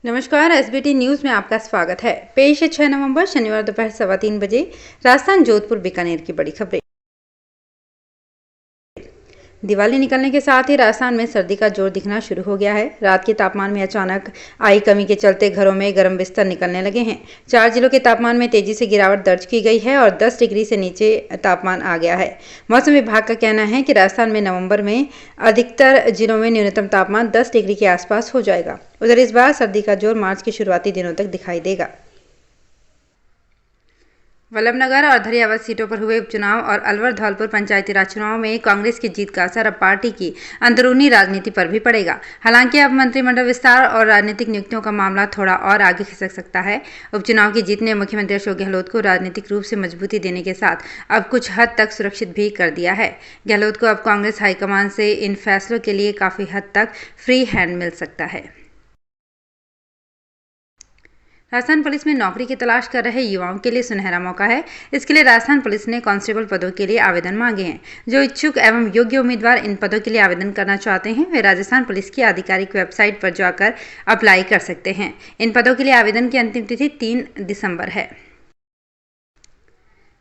नमस्कार। SBT news में आपका स्वागत है। पेश है 6 नवंबर शनिवार दोपहर 3:15 बजे राजस्थान जोधपुर बीकानेर की बड़ी खबरें। दिवाली निकलने के साथ ही राजस्थान में सर्दी का जोर दिखना शुरू हो गया है। रात के तापमान में अचानक आई कमी के चलते घरों में गर्म बिस्तर निकलने लगे हैं। 4 जिलों के तापमान में तेजी से गिरावट दर्ज की गई है और 10 डिग्री से नीचे तापमान आ गया है। मौसम विभाग का कहना है कि राजस्थान में नवंबर में अधिकतर जिलों में न्यूनतम तापमान 10 डिग्री के आसपास हो जाएगा। उधर इस बार सर्दी का जोर मार्च के शुरुआती दिनों तक दिखाई देगा। वल्लभनगर और धरियावद सीटों पर हुए उपचुनाव और अलवर धौलपुर पंचायती राज चुनाव में कांग्रेस की जीत का असर अब पार्टी की अंदरूनी राजनीति पर भी पड़ेगा। हालांकि अब मंत्रिमंडल विस्तार और राजनीतिक नियुक्तियों का मामला थोड़ा और आगे खिसक सकता है। उपचुनाव की जीत ने मुख्यमंत्री अशोक गहलोत को राजनीतिक रूप से मजबूती देने के साथ अब कुछ हद तक सुरक्षित भी कर दिया है। गहलोत को अब कांग्रेस हाईकमान से इन फैसलों के लिए काफी हद तक फ्री हैंड मिल सकता है। राजस्थान पुलिस में नौकरी की तलाश कर रहे युवाओं के लिए सुनहरा मौका है। इसके लिए राजस्थान पुलिस ने कांस्टेबल पदों के लिए आवेदन मांगे हैं। जो इच्छुक एवं योग्य उम्मीदवार इन पदों के लिए आवेदन करना चाहते हैं वे राजस्थान पुलिस की आधिकारिक वेबसाइट पर जाकर अप्लाई कर सकते हैं। इन पदों के लिए आवेदन की अंतिम तिथि 3 दिसंबर है।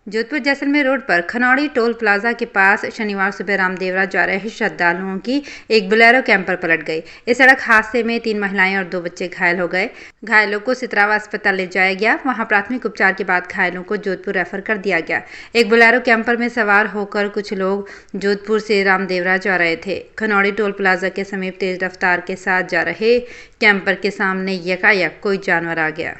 जोधपुर जैसलमेर रोड पर खनौड़ी टोल प्लाजा के पास शनिवार सुबह रामदेवरा जा रहे श्रद्धालुओं की एक बोलेरो कैंपर पलट गई। इस सड़क हादसे में 3 महिलाएं और 2 बच्चे घायल हो गए। घायलों को सितरावा अस्पताल ले जाया गया। वहां प्राथमिक उपचार के बाद घायलों को जोधपुर रेफर कर दिया गया। एक बोलेरो कैंपर में सवार होकर कुछ लोग जोधपुर से रामदेवरा जा रहे थे। खनौड़ी टोल प्लाजा के समीप तेज रफ्तार के साथ जा रहे कैंपर के सामने यकायक कोई जानवर आ गया।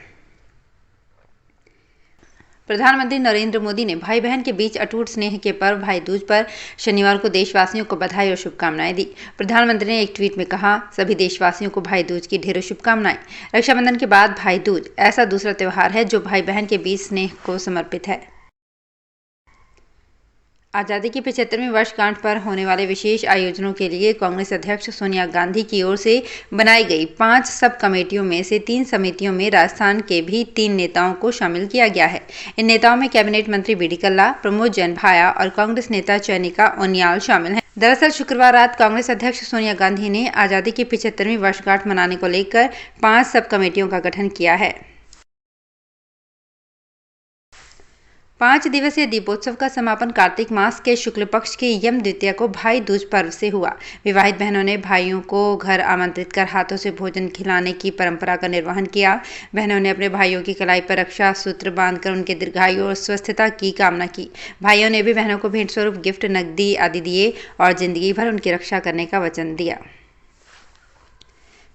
प्रधानमंत्री नरेंद्र मोदी ने भाई बहन के बीच अटूट स्नेह के पर्व भाई दूज पर शनिवार को देशवासियों को बधाई और शुभकामनाएं दी। प्रधानमंत्री ने एक ट्वीट में कहा, सभी देशवासियों को भाई दूज की ढेरों शुभकामनाएं। रक्षाबंधन के बाद भाई दूज ऐसा दूसरा त्योहार है जो भाई बहन के बीच स्नेह को समर्पित है। आज़ादी की 75वीं वर्षगांठ पर होने वाले विशेष आयोजनों के लिए कांग्रेस अध्यक्ष सोनिया गांधी की ओर से बनाई गई 5 सब कमेटियों में से 3 समितियों में राजस्थान के भी 3 नेताओं को शामिल किया गया है। इन नेताओं में कैबिनेट मंत्री बीडी कल्ला, प्रमोद जैन भाया और कांग्रेस नेता चयनिका उनियाल शामिल हैं। दरअसल शुक्रवार रात कांग्रेस अध्यक्ष सोनिया गांधी ने आज़ादी की 75वीं वर्षगांठ मनाने को लेकर 5 सब कमेटियों का गठन किया है। 5 दिवसीय दीपोत्सव का समापन कार्तिक मास के शुक्ल पक्ष की यम द्वितीया को भाई दूज पर्व से हुआ। विवाहित बहनों ने भाइयों को घर आमंत्रित कर हाथों से भोजन खिलाने की परंपरा का निर्वहन किया। बहनों ने अपने भाइयों की कलाई पर रक्षा सूत्र बांधकर उनके दीर्घायु और स्वस्थता की कामना की। भाइयों ने भी बहनों को भेंट स्वरूप गिफ्ट, नकदी आदि दिए और जिंदगी भर उनकी रक्षा करने का वचन दिया।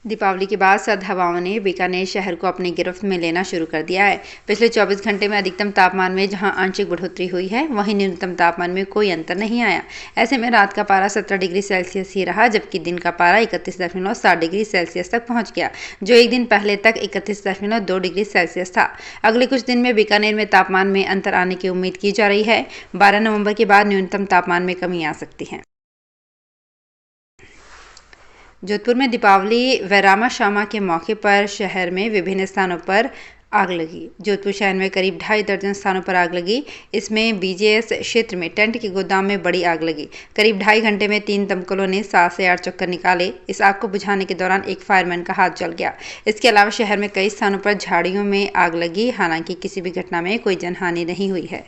दीपावली के बाद सर्द हवाओं ने बीकानेर शहर को अपनी गिरफ्त में लेना शुरू कर दिया है। पिछले 24 घंटे में अधिकतम तापमान में जहां आंशिक बढ़ोतरी हुई है, वहीं न्यूनतम तापमान में कोई अंतर नहीं आया। ऐसे में रात का पारा 17 डिग्री सेल्सियस ही रहा, जबकि दिन का पारा 31.7 डिग्री सेल्सियस तक पहुंच गया, जो एक दिन पहले तक 31.2 डिग्री सेल्सियस था। अगले कुछ दिन में बीकानेर में तापमान में अंतर आने की उम्मीद की जा रही है। 12 नवंबर के बाद न्यूनतम तापमान में कमी आ सकती है। जोधपुर में दीपावली व रामा शामा के मौके पर शहर में विभिन्न स्थानों पर आग लगी। जोधपुर शहर में करीब 2.5 दर्जन स्थानों पर आग लगी। इसमें बीजेएस क्षेत्र में टेंट के गोदाम में बड़ी आग लगी। करीब 2.5 घंटे में 3 दमकलों ने 7 से 8 चक्कर निकाले। इस आग को बुझाने के दौरान एक फायरमैन का हाथ जल गया। इसके अलावा शहर में कई स्थानों पर झाड़ियों में आग लगी। हालांकि किसी भी घटना में कोई जनहानि नहीं हुई है।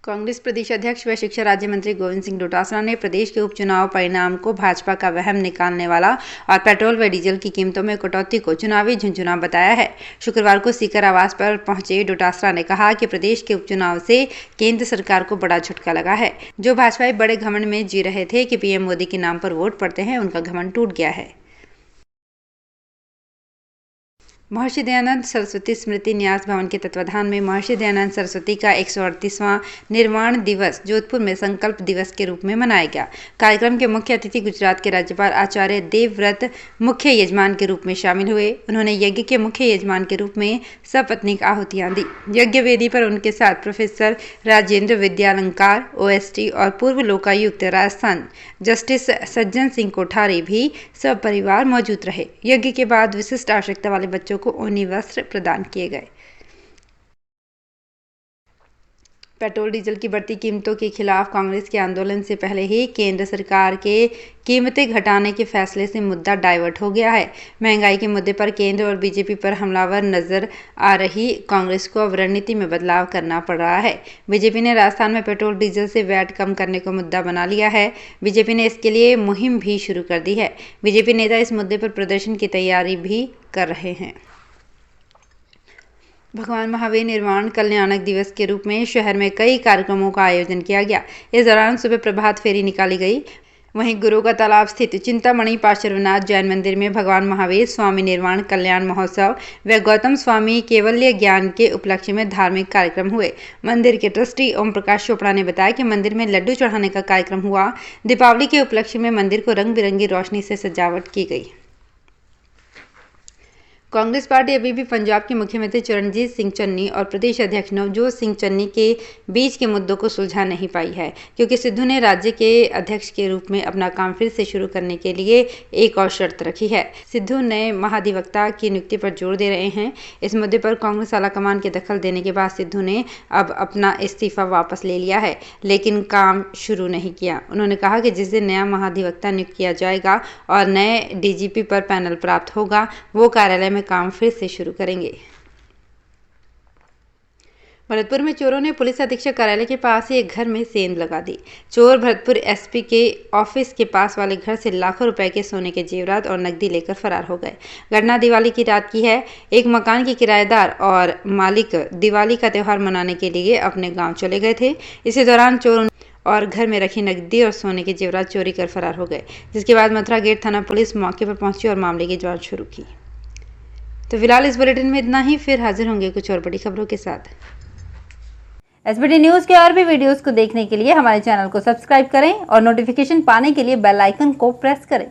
कांग्रेस प्रदेश अध्यक्ष व शिक्षा राज्य मंत्री गोविंद सिंह डोटासरा ने प्रदेश के उपचुनाव परिणाम को भाजपा का वहम निकालने वाला और पेट्रोल व डीजल की कीमतों में कटौती को चुनावी झुंझुना बताया है। शुक्रवार को सीकर आवास पर पहुंचे डोटासरा ने कहा कि प्रदेश के उपचुनाव से केंद्र सरकार को बड़ा झटका लगा है। जो भाजपाई बड़े घमंड में जी रहे थे कि पीएम मोदी के नाम पर वोट पड़ते हैं, उनका घमंड टूट गया है। महर्षि दयानंद सरस्वती स्मृति न्यास भवन के तत्वाधान में महर्षि दयानंद सरस्वती का 138वां निर्वाण दिवस जोधपुर में संकल्प दिवस के रूप में मनाया गया। कार्यक्रम के मुख्य अतिथि गुजरात के राज्यपाल आचार्य देवव्रत मुख्य यजमान के रूप में शामिल हुए। उन्होंने यज्ञ के मुख्य यजमान के रूप में सपत्नीक आहुतियां दी। यज्ञ वेदी पर उनके साथ प्रोफेसर राजेंद्र विद्यालंकार OST और पूर्व लोकायुक्त राजस्थान जस्टिस सज्जन सिंह कोठारी भी सपरिवार मौजूद रहे। यज्ञ के बाद विशिष्ट आवश्यकता वाले बच्चों को ऊनी वस्त्र प्रदान किए गए। पेट्रोल डीजल की बढ़ती कीमतों के खिलाफ कांग्रेस के आंदोलन से पहले ही केंद्र सरकार के कीमतें घटाने के फैसले से मुद्दा डाइवर्ट हो गया है। महंगाई के मुद्दे पर केंद्र और बीजेपी पर हमलावर नजर आ रही कांग्रेस को अब रणनीति में बदलाव करना पड़ रहा है। बीजेपी ने राजस्थान में पेट्रोल डीजल से वैट कम करने को मुद्दा बना लिया है। बीजेपी ने इसके लिए मुहिम भी शुरू कर दी है। बीजेपी नेता इस मुद्दे पर प्रदर्शन की तैयारी भी कर रहे हैं। भगवान महावीर निर्वाण कल्याणक दिवस के रूप में शहर में कई कार्यक्रमों का आयोजन किया गया। इस दौरान सुबह प्रभात फेरी निकाली गई। वहीं गुरु का तालाब स्थित चिंतामणि पार्श्वनाथ जैन मंदिर में भगवान महावीर स्वामी निर्वाण कल्याण महोत्सव व गौतम स्वामी केवल्य ज्ञान के उपलक्ष्य में धार्मिक कार्यक्रम हुए। मंदिर के ट्रस्टी ओम प्रकाश चोपड़ा ने बताया कि मंदिर में लड्डू चढ़ाने का कार्यक्रम हुआ। दीपावली के उपलक्ष्य में मंदिर को रंग बिरंगी रोशनी से सजावट की गई। कांग्रेस पार्टी अभी भी पंजाब के मुख्यमंत्री चरणजीत सिंह चन्नी और प्रदेश अध्यक्ष नवजोत सिंह चन्नी के बीच के मुद्दों को सुलझा नहीं पाई है, क्योंकि सिद्धू ने राज्य के अध्यक्ष के रूप में अपना काम फिर से शुरू करने के लिए एक और शर्त रखी है। सिद्धू नए महाधिवक्ता की नियुक्ति पर जोर दे रहे हैं। इस मुद्दे पर कांग्रेस आलाकमान के दखल देने के बाद सिद्धू ने अब अपना इस्तीफा वापस ले लिया है, लेकिन काम शुरू नहीं किया। उन्होंने कहा कि जिस दिन नया महाधिवक्ता नियुक्त किया जाएगा और नए डीजीपी पर पैनल प्राप्त होगा, वो कार्यालय में काम फिर से शुरू करेंगे। भरतपुर में चोरों ने पुलिस अधीक्षक कार्यालय के पास ही एक घर में सेंध लगा दी। चोर भरतपुर एसपी के ऑफिस के पास वाले घर से लाखों रुपए के सोने के जेवरात और नकदी लेकर फरार हो गए। घटना दिवाली की रात की है। एक मकान के किराएदार और मालिक दिवाली का त्यौहार मनाने के लिए अपने गांव चले गए थे। इसी दौरान चोर और घर में रखी नकदी और सोने के जेवरात चोरी कर फरार हो गए, जिसके बाद मथुरा गेट थाना पुलिस मौके पर पहुंची और मामले की जांच शुरू की। तो फिलहाल इस बुलेटिन में इतना ही। फिर हाजिर होंगे कुछ और बड़ी खबरों के साथ। एसबीटी न्यूज के और भी वीडियोस को देखने के लिए हमारे चैनल को सब्सक्राइब करें और नोटिफिकेशन पाने के लिए बेल आइकन को प्रेस करें।